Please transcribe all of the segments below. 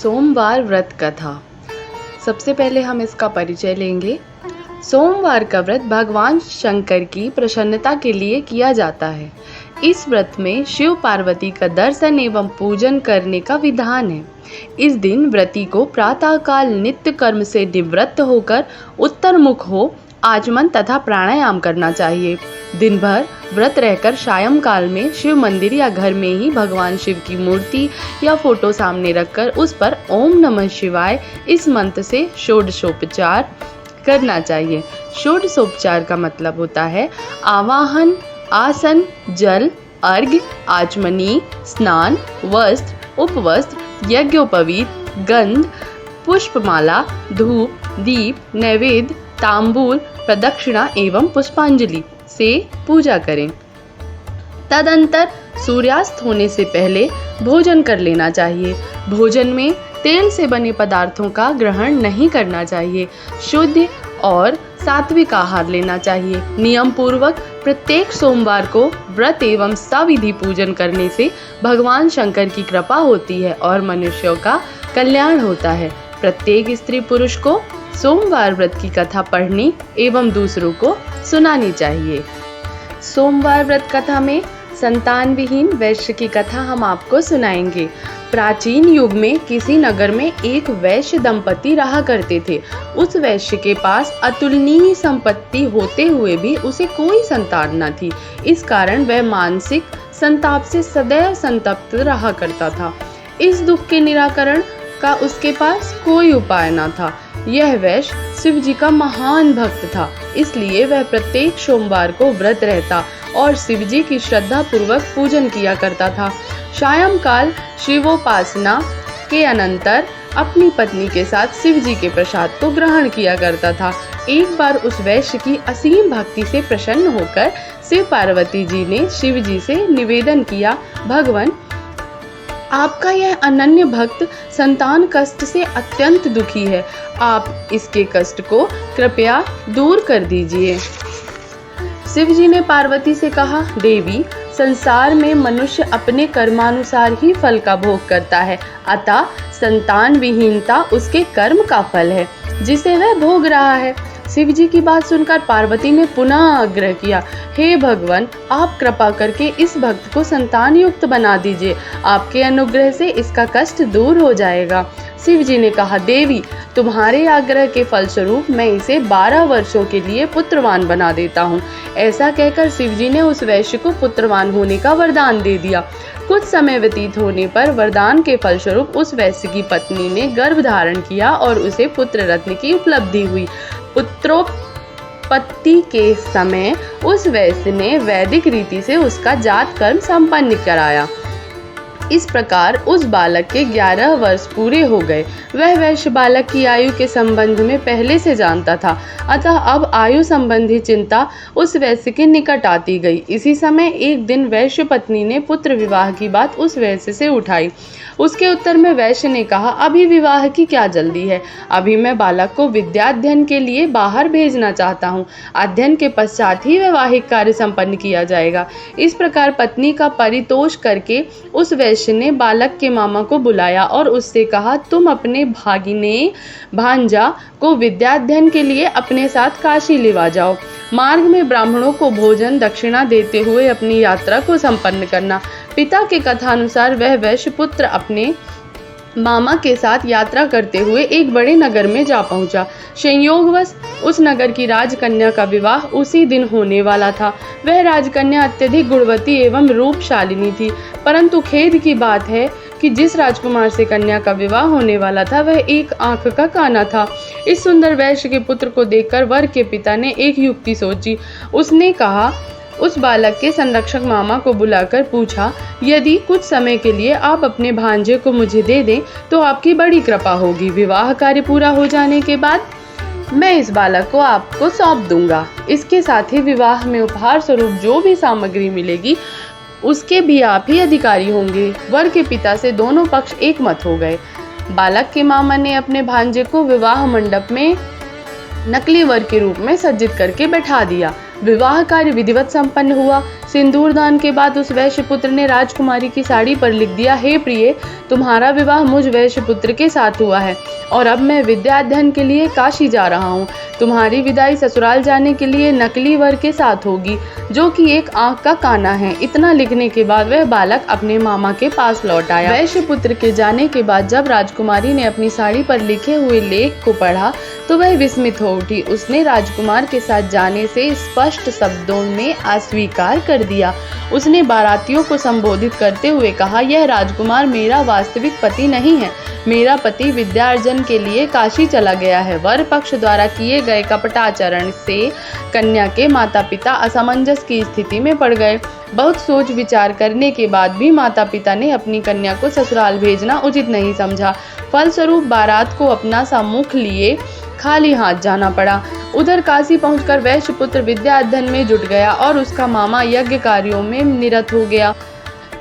सोमवार व्रत कथा। सबसे पहले हम इसका परिचय लेंगे। सोमवार का व्रत भगवान शंकर की प्रसन्नता के लिए किया जाता है। इस व्रत में शिव पार्वती का दर्शन एवं पूजन करने का विधान है। इस दिन व्रती को प्रातःकाल नित्य कर्म से निवृत्त होकर उत्तर मुख हो आचमन तथा प्राणायाम करना चाहिए। दिन भर व्रत रहकर सायंकाल में शिव मंदिर या घर में ही भगवान शिव की मूर्ति या फोटो सामने रखकर उस पर ओम नमः शिवाय इस मंत्र से षोडशोपचार करना चाहिए। षोडशोपचार का मतलब होता है आवाहन, आसन, जल, अर्घ्य, आचमनी, स्नान, वस्त्र, उपवस्त्र, यज्ञोपवीत, गंध, पुष्पमाला, धूप, दीप, नैवेद्य, तांबूल, प्रदक्षिणा एवं पुष्पांजलि से पूजा करें। तदंतर सूर्यास्त होने से पहले भोजन कर लेना चाहिए। भोजन में तेल से बने पदार्थों का ग्रहण नहीं करना चाहिए। शुद्ध और सात्विक आहार लेना चाहिए। नियम पूर्वक प्रत्येक सोमवार को व्रत एवं सविधि पूजन करने से भगवान शंकर की कृपा होती है और मनुष्यों का कल्याण होता है। प्रत्येक स्त्री पुरुष को सोमवार व्रत की कथा पढ़नी एवं दूसरों को सुनानी चाहिए। सोमवार व्रत कथा में संतान विहीन वैश्य की कथा हम आपको सुनाएंगे। प्राचीन युग में किसी नगर में एक वैश्य दंपति रहा करते थे। उस वैश्य के पास अतुलनीय संपत्ति होते हुए भी उसे कोई संतान न थी। इस कारण वह मानसिक संताप से सदैव संतप्त रहा करता था। इस दुख के निराकरण का उसके पास कोई उपाय न था। यह वैश्य शिव जी का महान भक्त था, इसलिए वह प्रत्येक सोमवार को व्रत रहता और शिव जी की श्रद्धा पूर्वक पूजन किया करता था। सायंकाल शिवोपासना के अनंतर अपनी पत्नी के साथ शिव जी के प्रसाद को ग्रहण किया करता था। एक बार उस वैश्य की असीम भक्ति से प्रसन्न होकर शिव पार्वती जी ने शिव जी से निवेदन किया, भगवान आपका यह अनन्य भक्त संतान कष्ट से अत्यंत दुखी है, आप इसके कष्ट को कृपया दूर कर दीजिए। शिव जी ने पार्वती से कहा, देवी संसार में मनुष्य अपने कर्मानुसार ही फल का भोग करता है, अतः संतान विहीनता उसके कर्म का फल है जिसे वह भोग रहा है। शिव जी की बात सुनकर पार्वती ने पुनः आग्रह किया, हे भगवान आप कृपा करके इस भक्त को संतान युक्त बना दीजिए, आपके अनुग्रह से इसका कष्ट दूर हो जाएगा। शिव जी ने कहा, देवी तुम्हारे आग्रह के फलस्वरूप मैं इसे 12 वर्षों के लिए पुत्रवान बना देता हूँ। ऐसा कहकर शिव जी ने उस वैश्य को पुत्रवान होने का वरदान दे दिया। कुछ समय व्यतीत होने पर वरदान के फलस्वरूप उस वैश्य की पत्नी ने गर्भ धारण किया और उसे पुत्र रत्न की उपलब्धि हुई। पुत्रोत्पत्ति के समय उस वैश्य ने वैदिक रीति से उसका जात कर्म संपन्न कराया। इस प्रकार उस बालक के 11 वर्ष पूरे हो गए। वह वैश्य बालक की आयु के संबंध में पहले से जानता था, अतः अब आयु संबंधी चिंता उस वैश्य के निकट आती गई। इसी समय एक दिन वैश्य पत्नी ने पुत्र विवाह की बात उस वैश्य से उठाई। उसके उत्तर में वैश्य ने कहा, अभी विवाह की क्या जल्दी है, अभी मैं बालक को विद्याध्ययन के लिए बाहर भेजना चाहता हूँ। अध्ययन के पश्चात ही वैवाहिक कार्य संपन्न किया जाएगा। इस प्रकार पत्नी का परितोष करके उस वैश्य ने बालक के मामा को बुलाया और उससे कहा, तुम अपने भागिने भांजा को विद्याध्ययन के लिए अपने साथ काशी लेवा जाओ। मार्ग में ब्राह्मणों को भोजन दक्षिणा देते हुए अपनी यात्रा को संपन्न करना। पिता के कथानुसार वह वैश्य पुत्र अपने मामा के साथ यात्रा करते हुए एक बड़े नगर में जा पहुंचा। संयोगवश उस नगर की राजकन्या का विवाह उसी दिन होने वाला था। वह राजकन्या अत्यधिक गुणवती एवं रूपशालिनी थी, परंतु खेद की बात है कि जिस राजकुमार से कन्या का विवाह होने वाला था वह एक आंख का काना था। इस सुंदर वैश्य के पुत्र को देखकर वर के पिता ने एक युक्ति सोची। उसने कहा, उस बालक के संरक्षक मामा को बुलाकर पूछा, यदि कुछ समय के लिए आप अपने भांजे को मुझे दे दें तो आपकी बड़ी कृपा होगी। विवाह कार्य पूरा हो जाने के बाद मैं इस बालक को आपको सौंप दूंगा। इसके साथ ही विवाह में उपहार स्वरूप जो भी सामग्री मिलेगी उसके भी आप ही अधिकारी होंगे। वर के पिता से दोनों पक्ष एक मत हो गए। बालक के मामा ने अपने भांजे को विवाह मंडप में नकली वर के रूप में सज्जित करके बैठा दिया। विवाह कार्य विधिवत संपन्न हुआ। सिंदूर दान के बाद उस वैश्य पुत्र ने राजकुमारी की साड़ी पर लिख दिया, हे प्रिय, तुम्हारा विवाह मुझ वैश्य पुत्र के साथ हुआ है और अब मैं विद्या अध्ययन के लिए काशी जा रहा हूँ। तुम्हारी विदाई ससुराल जाने के लिए नकली वर के साथ होगी, जो कि एक आंख का काना है। इतना लिखने के बाद वह बालक अपने मामा के पास लौट आया। वैश्य पुत्र के जाने के बाद जब राजकुमारी ने अपनी साड़ी पर लिखे हुए लेख को पढ़ा तो वह विस्मित हो उठी। उसने राजकुमार के साथ जाने से स्पष्ट शब्दों में अस्वीकार कर दिया। उसने बारातियों को संबोधित करते हुए कहा, यह राजकुमार मेरा वास्तविक पति नहीं है। मेरा पति विद्यार्जन के लिए काशी चला गया है। वर पक्ष द्वारा किए गए कपटाचरण से कन्या के माता पिता असमंजस की स्थिति में पड़ गए। बहुत सोच विचार करने के बाद भी माता पिता ने अपनी कन्या को ससुराल भेजना उचित नहीं समझा। फलस्वरूप बारात को अपना सम्मुख लिए खाली हाथ जाना पड़ा। उधर काशी पहुंचकर वैश्य पुत्र विद्या अध्ययन में जुट गया और उसका मामा यज्ञ कार्यों में निरत हो गया।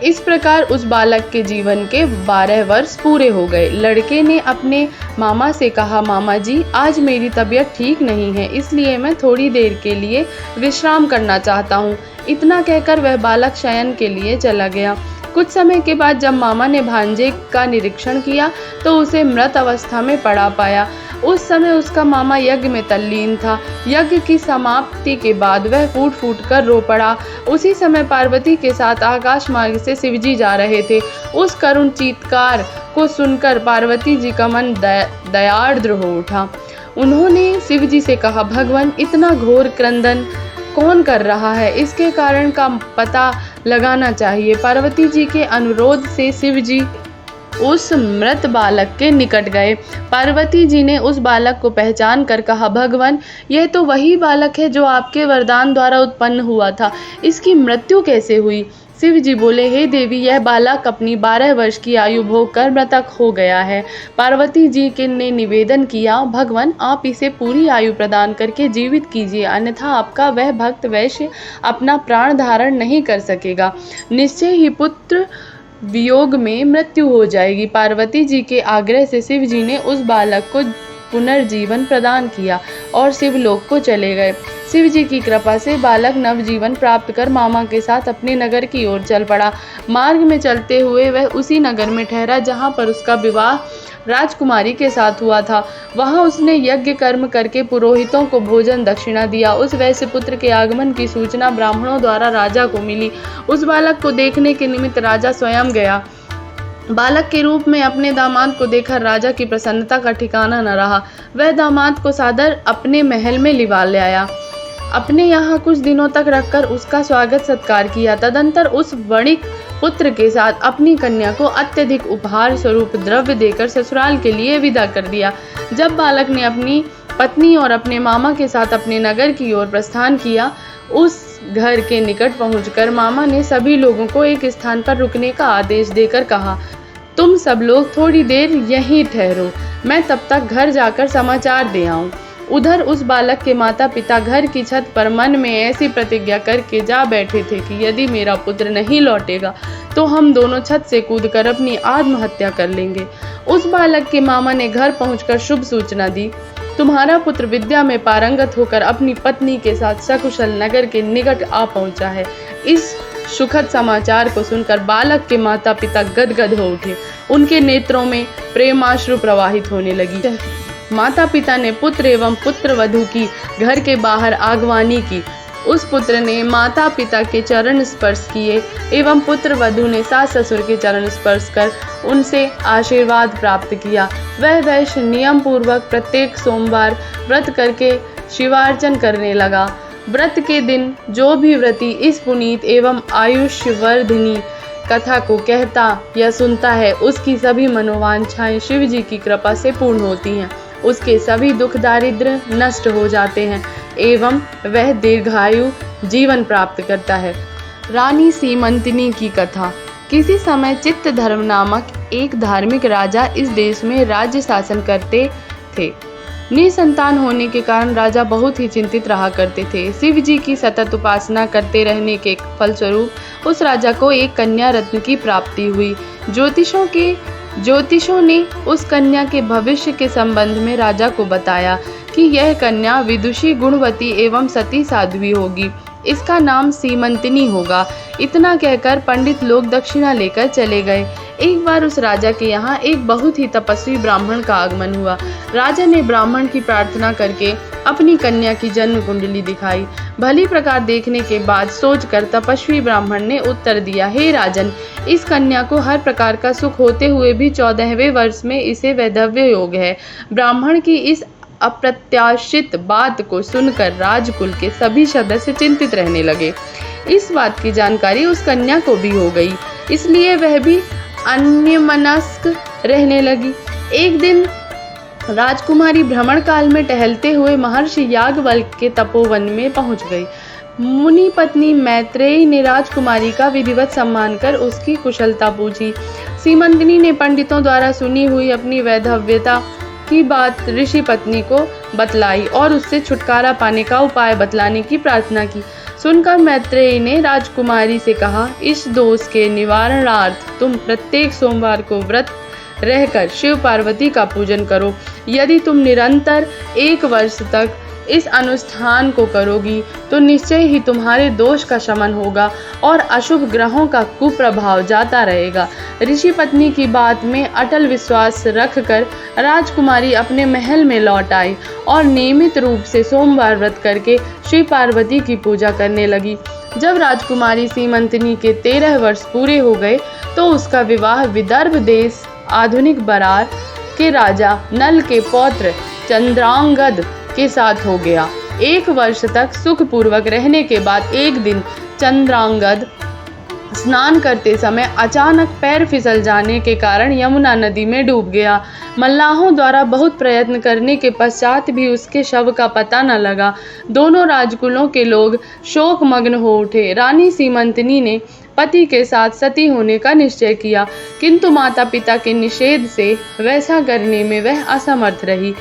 इस प्रकार उस बालक के जीवन के 12 वर्ष पूरे हो गए। लड़के ने अपने मामा से कहा, मामा जी, आज मेरी तबीयत ठीक नहीं है, इसलिए मैं थोड़ी देर के लिए विश्राम करना चाहता हूँ। इतना कहकर वह बालक शयन के लिए चला गया। कुछ समय के बाद जब मामा ने भांजे का निरीक्षण किया तो उसे मृत अवस्था में पड़ा पाया। उस समय उसका मामा यज्ञ में तल्लीन था। यज्ञ की समाप्ति के बाद वह फूट फूट कर रो पड़ा। उसी समय पार्वती के साथ आकाश मार्ग से शिवजी जा रहे थे। उस करुण चीत्कार को सुनकर पार्वती जी का मन दयार्द्र हो उठा। उन्होंने शिवजी से कहा, भगवान, इतना घोर क्रंदन कौन कर रहा है? इसके कारण का पता लगाना चाहिए। पार्वती जी के अनुरोध से शिवजी उस मृत बालक के निकट गए। पार्वती जी ने उस बालक को पहचान कर कहा, भगवान, यह तो वही बालक है जो आपके वरदान द्वारा उत्पन्न हुआ था। इसकी मृत्यु कैसे हुई? शिव जी बोले, हे देवी, यह बालक अपनी 12 वर्ष की आयु भोग कर मृतक हो गया है। पार्वती जी के ने निवेदन किया, भगवान, आप इसे पूरी आयु प्रदान करके जीवित कीजिए, अन्यथा आपका वह भक्त वैश्य अपना प्राण धारण नहीं कर सकेगा। निश्चय ही पुत्र वियोग में मृत्यु हो जाएगी। पार्वती जी के आग्रह से शिव जी ने उस बालक को पुनर्जीवन प्रदान किया और शिवलोक को चले गए। शिव जी की कृपा से बालक नवजीवन प्राप्त कर मामा के साथ अपने नगर की ओर चल पड़ा। मार्ग में चलते हुए वह उसी नगर में ठहरा जहाँ पर उसका विवाह राजकुमारी के साथ हुआ था। वहाँ उसने यज्ञ कर्म करके पुरोहितों को भोजन दक्षिणा दिया। उस वैश्य पुत्र के आगमन की सूचना ब्राह्मणों द्वारा राजा को मिली। उस बालक को देखने के निमित्त राजा स्वयं गया। बालक के रूप में अपने दामाद को देखकर राजा की प्रसन्नता का ठिकाना न रहा। वह दामाद को सादर अपने महल में लिवा ले आया। अपने यहाँ कुछ दिनों तक रखकर उसका स्वागत सत्कार किया। तदंतर उस वणिक पुत्र के साथ अपनी कन्या को अत्यधिक उपहार स्वरूप द्रव्य देकर ससुराल के लिए विदा कर दिया। जब बालक ने अपनी पत्नी और अपने मामा के साथ अपने नगर की ओर प्रस्थान किया, उस घर के निकट पहुंचकर मामा ने सभी लोगों को एक स्थान पर रुकने का आदेश देकर कहा, तुम सब लोग थोड़ी देर यहीं ठहरो, मैं तब तक घर जाकर समाचार दे आऊं। उधर उस बालक के माता पिता घर की छत पर मन में ऐसी प्रतिज्ञा करके जा बैठे थे कि यदि मेरा पुत्र नहीं लौटेगा तो हम दोनों छत से कूदकर अपनी आत्महत्या कर लेंगे। उस बालक के मामा ने घर पहुंचकर शुभ सूचना दी, तुम्हारा पुत्र विद्या में पारंगत होकर अपनी पत्नी के साथ सकुशल नगर के निकट आ पहुंचा है। इस सुखद समाचार को सुनकर बालक के माता पिता गदगद हो उठे। उनके नेत्रों में प्रेमाश्रु प्रवाहित होने लगी। माता पिता ने पुत्र एवं पुत्र वधू की घर के बाहर आगवानी की। उस पुत्र ने माता पिता के चरण स्पर्श किए एवं पुत्र वधू ने सास ससुर के चरण स्पर्श कर उनसे आशीर्वाद प्राप्त किया। वह वैश्य नियम पूर्वक प्रत्येक सोमवार व्रत करके शिवार्चन करने लगा। व्रत के दिन जो भी व्रती इस पुनीत एवं आयुष्यवर्धिनी कथा को कहता या सुनता है, उसकी सभी मनोवांछाएं शिव जी की कृपा से पूर्ण होती हैं। उसके सभी दुख दारिद्र्य नष्ट हो जाते हैं एवं वह दीर्घायु जीवन प्राप्त करता है। रानी सीमंतिनी की कथा। किसी समय चित्तधर्म नामक एक धार्मिक राजा इस देश में राज्य शासन करते थे। निसंतान होने के कारण राजा बहुत ही चिंतित रहा करते थे। शिव जी की सतत उपासना करते रहने के फलस्वरूप उस राजा को एक कन्या रत्न की प्राप्ति हुई। ज्योतिषों ने उस कन्या के भविष्य के संबंध में राजा को बताया कि यह कन्या विदुषी, गुणवती एवं सती साध्वी होगी। इसका नाम सीमंतिनी होगा। इतना कहकर पंडित लोग दक्षिणा लेकर चले गए। एक बार उस राजा के यहाँ एक बहुत ही तपस्वी ब्राह्मण का आगमन हुआ। राजा ने ब्राह्मण की प्रार्थना करके अपनी कन्या की जन्म कुंडली दिखाई। भली प्रकार देखने के बाद सोचकर तपस्वी ब्राह्मण ने उत्तर दिया, हे राजन, इस कन्या को हर प्रकार का सुख होते हुए भी 14वें वर्ष में इसे वैधव्य योग है। ब्राह्मण की इस अप्रत्याशित बात को सुनकर राजकुल के सभी सदस्य चिंतित रहने लगे। इस बात की जानकारी उस कन्या को भी हो गई, इसलिए वह भी अन्यमनस्क रहने लगी। एक दिन राजकुमारी भ्रमण काल में टहलते हुए महर्षि याज्ञवल्क्य के तपोवन में पहुंच गई। मुनि पत्नी मैत्रेयी ने राजकुमारी का विधिवत सम्मान कर उसकी कुशलता पूछी। सीमंतिनी ने पंडितों द्वारा सुनी हुई अपनी वैधव्यता की बात ऋषि पत्नी को बतलाई और उससे छुटकारा पाने का उपाय बतलाने की प्रार्थना की। सुनकर मैत्रेयी ने राजकुमारी से कहा, इस दोष के निवारणार्थ तुम प्रत्येक सोमवार को व्रत रहकर शिव पार्वती का पूजन करो। यदि तुम निरंतर 1 वर्ष तक इस अनुष्ठान को करोगी तो निश्चय ही तुम्हारे दोष का शमन होगा और अशुभ ग्रहों का कुप्रभाव जाता रहेगा। ऋषि पत्नी की बात में अटल विश्वास रखकर राजकुमारी अपने महल में लौट आई और नियमित रूप से सोमवार व्रत करके शिव पार्वती की पूजा करने लगी। जब राजकुमारी सीमंतिनी के 13 वर्ष पूरे हो गए तो उसका विवाह विदर्भ देश आधुनिक बरार के राजा नल के पौत्र चंद्रांगद के साथ हो गया। 1 वर्ष तक सुखपूर्वक रहने के बाद एक दिन चंद्रांगद स्नान करते समय अचानक पैर फिसल जाने के कारण यमुना नदी में डूब गया। मल्लाहों द्वारा बहुत प्रयत्न करने के पश्चात भी उसके शव का पता न लगा। दोनों राजकुलों के लोग शोकमग्न हो उठे। रानी सीमंतिनी ने पति के साथ सती होने का निश्चय किया, किंतु माता पिता के निषेध से वैसा करने में वह असमर्थ रही।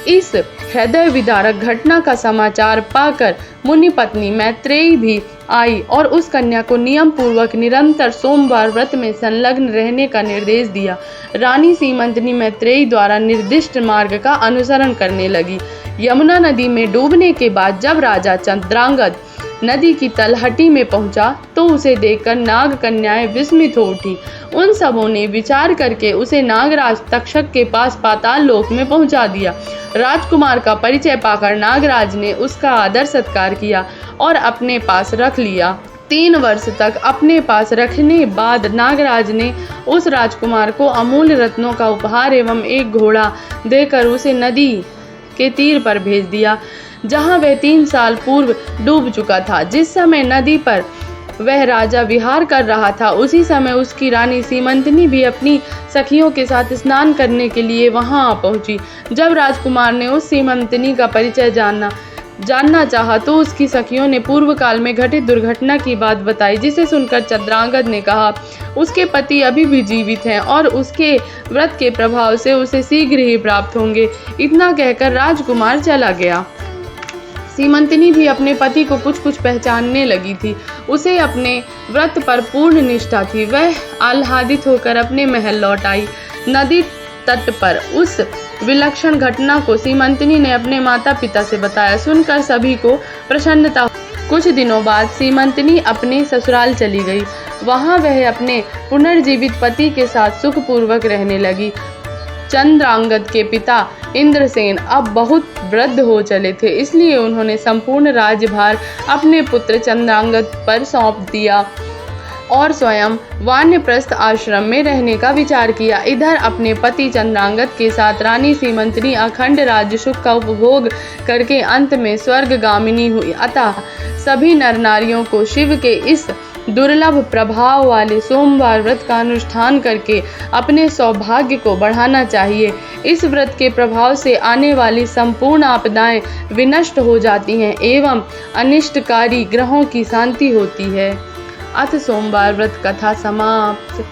इस हृदय विदारक घटना का समाचार पाकर मुनि पत्नी मैत्रेयी भी आई और उस कन्या को नियम पूर्वक निरंतर सोमवार व्रत में संलग्न रहने का निर्देश दिया। रानी सीमंतिनी मैत्रेयी द्वारा निर्दिष्ट मार्ग का अनुसरण करने लगी। यमुना नदी में डूबने के बाद जब राजा चंद्रांगद नदी की तलहटी में पहुंचा तो उसे देखकर नाग कन्याएं विस्मित हो उठी। उन सबों ने विचार करके उसे नागराज तक्षक के पास पाताल लोक में पहुंचा दिया। राजकुमार का परिचय पाकर नागराज ने उसका आदर सत्कार किया और अपने पास रख लिया। 3 वर्ष तक अपने पास रखने बाद नागराज ने उस राजकुमार को अमूल्य रत्नों का उपहार एवं एक घोड़ा देकर उसे नदी के तीर पर भेज दिया, जहां वह 3 साल पूर्व डूब चुका था। जिस समय नदी पर वह राजा विहार कर रहा था, उसी समय उसकी रानी सीमंतिनी भी अपनी सखियों के साथ स्नान करने के लिए वहां आ पहुंची। जब राजकुमार ने उस सीमंतिनी का परिचय जानना चाहा तो उसकी सखियों ने पूर्व काल में घटित दुर्घटना की बात बताई, जिसे सुनकर चंद्रांगद ने कहा उसके पति अभी भी जीवित हैं और उसके व्रत के प्रभाव से उसे शीघ्र ही प्राप्त होंगे। इतना कहकर राजकुमार चला गया। सीमंतिनी भी अपने पति को कुछ कुछ पहचानने लगी थी। उसे अपने व्रत पर पूर्ण निष्ठा थी। वह आह्लादित होकर अपने महल लौट आई। नदी तट पर उस विलक्षण घटना को सीमंतिनी ने अपने माता पिता से बताया। सुनकर सभी को प्रसन्नता हुई। कुछ दिनों बाद सीमंतिनी अपने ससुराल चली गई। वहां वह अपने पुनर्जीवित पति के साथ सुखपूर्वक रहने लगी। चंद्रांगद के पिता इंद्रसेन अब बहुत वृद्ध हो चले थे, इसलिए उन्होंने संपूर्ण राज्यभार अपने पुत्र चंद्रांगद पर सौंप दिया और स्वयं वानप्रस्थ आश्रम में रहने का विचार किया। इधर अपने पति चंद्रांगद के साथ रानी सीमंतिनी अखंड राज्य सुख का उपभोग करके अंत में स्वर्गगामिनी हुई। अतः सभी नर नारियों को शिव के इस दुर्लभ प्रभाव वाले सोमवार व्रत का अनुष्ठान करके अपने सौभाग्य को बढ़ाना चाहिए। इस व्रत के प्रभाव से आने वाली संपूर्ण आपदाएं विनष्ट हो जाती हैं एवं अनिष्टकारी ग्रहों की शांति होती है। अथ सोमवार व्रत कथा समाप्त।